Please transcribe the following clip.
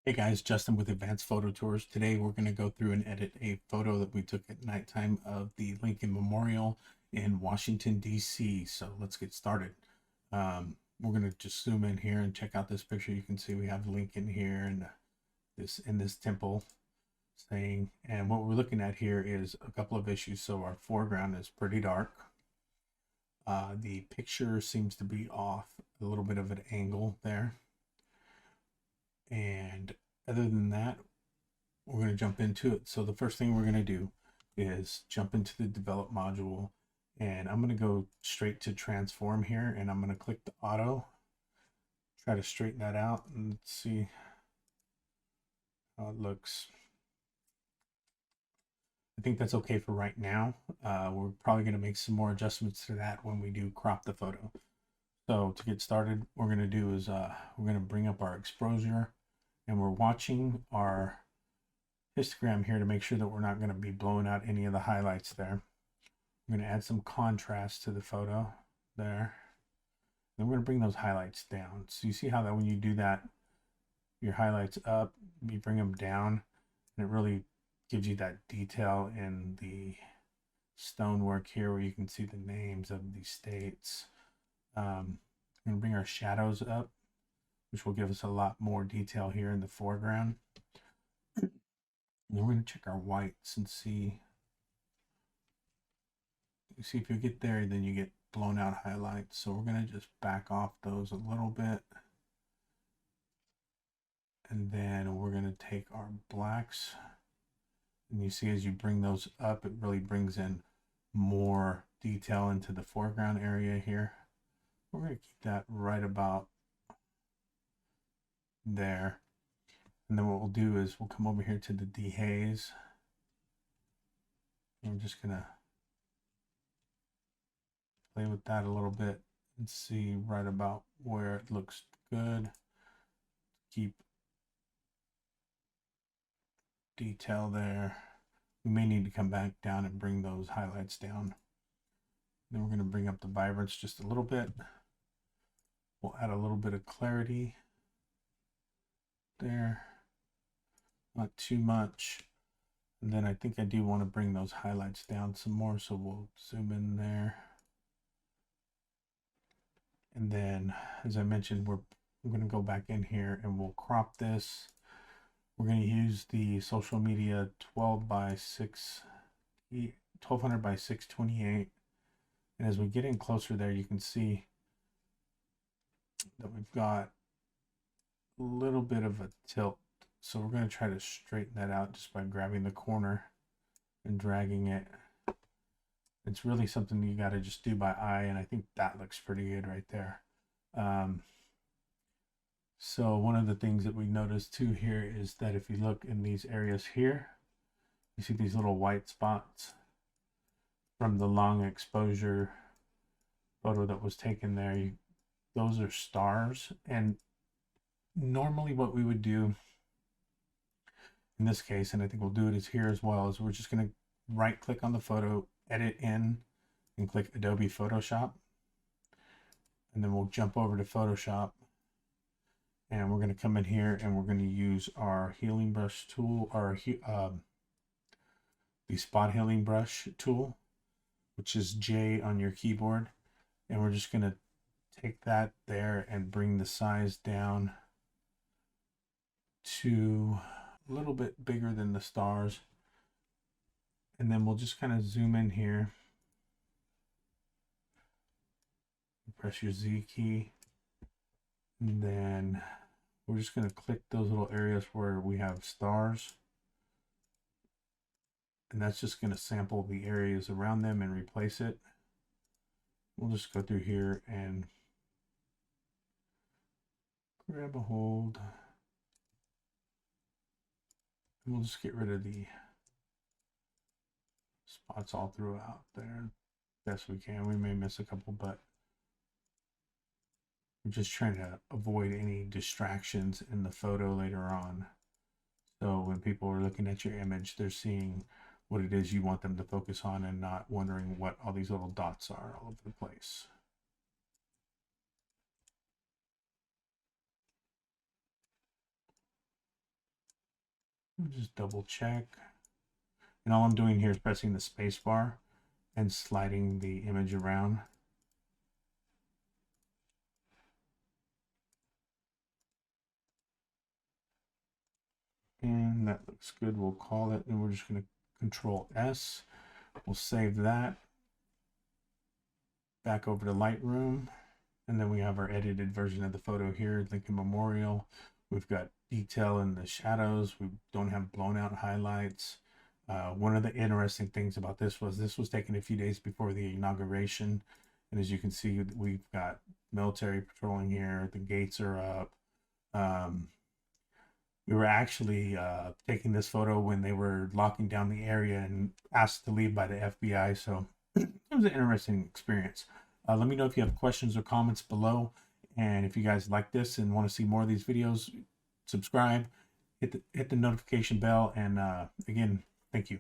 Hey guys, Justin with Advanced Photo Tours. Today we're going to go through and edit a photo that we took at nighttime of the Lincoln Memorial in Washington, D.C. So let's get started. We're going to just zoom in here and check out this picture. You can see we have Lincoln here and this temple saying, and what we're looking at here is a couple of issues. So our foreground is pretty dark. The picture seems to be off a little bit of an angle there. And other than that, we're going to jump into it. So the first thing we're going to do is jump into the develop module, and I'm going to go straight to transform here, and I'm going to click the auto, try to straighten that out and see how it looks. I think that's okay for right now. We're probably going to make some more adjustments to that when we do crop the photo. So to get started, what we're going to do is we're going to bring up our exposure, and we're watching our histogram here to make sure that we're not going to be blowing out any of the highlights there. I'm going to add some contrast to the photo there. Then we're going to bring those highlights down. So you see how that when you do that, your highlights up, you bring them down, and it really gives you that detail in the stonework here where you can see the names of the states. We're going to bring our shadows up, which will give us a lot more detail here in the foreground. And then we're going to check our whites and see. You see if you get there, then you get blown out highlights. So we're going to just back off those a little bit. And then we're going to take our blacks. And you see as you bring those up, it really brings in more detail into the foreground area here. We're going to keep that right about there. And then what we'll do is we'll come over here to the dehaze. And we're just going to play with that a little bit and see right about where it looks good. Keep detail there. We may need to come back down and bring those highlights down. Then we're going to bring up the vibrance just a little bit. We'll add a little bit of clarity there, not too much. And then I think I do want to bring those highlights down some more, so we'll zoom in there. And then, as I mentioned, we're going to go back in here and we'll crop this. We're going to use the social media 1200 by 628. And as we get in closer there, you can see that we've got a little bit of a tilt. So we're going to try to straighten that out just by grabbing the corner and dragging it. It's really something you got to just do by eye, and I think that looks pretty good right there. So one of the things that we noticed too here is that if you look in these areas here, you see these little white spots from the long exposure photo that was taken there. Those are stars, and normally what we would do in this case, and I think we'll do it is here as well, is we're just going to right click on the photo, edit in, and click Adobe Photoshop. And then we'll jump over to Photoshop, and we're going to come in here and we're going to use our healing brush tool, or the spot healing brush tool, which is J on your keyboard. And we're just going to take that there and bring the size down to a little bit bigger than the stars. And then we'll just kind of zoom in here. Press your Z key. And then we're just going to click those little areas where we have stars. And that's just going to sample the areas around them and replace it. We'll just go through here and grab a hold. And we'll just get rid of the spots all throughout there. Best we can. We may miss a couple, but we're just trying to avoid any distractions in the photo later on. So when people are looking at your image, they're seeing what it is you want them to focus on and not wondering what all these little dots are all over the place. Just double check. And all I'm doing here is pressing the space bar and sliding the image around. And that looks good. We'll call it, and we're just going to Control S. We'll save that. Back over to Lightroom. And then we have our edited version of the photo here, Lincolnmemorial. We've got detail in the shadows. We don't have blown out highlights. One of the interesting things about this was taken a few days before the inauguration. And as you can see, we've got military patrolling here. The gates are up. We were actually taking this photo when they were locking down the area and asked to leave by the FBI. So it was an interesting experience. Let me know if you have questions or comments below. And if you guys like this and want to see more of these videos, subscribe, hit the notification bell. And again, thank you.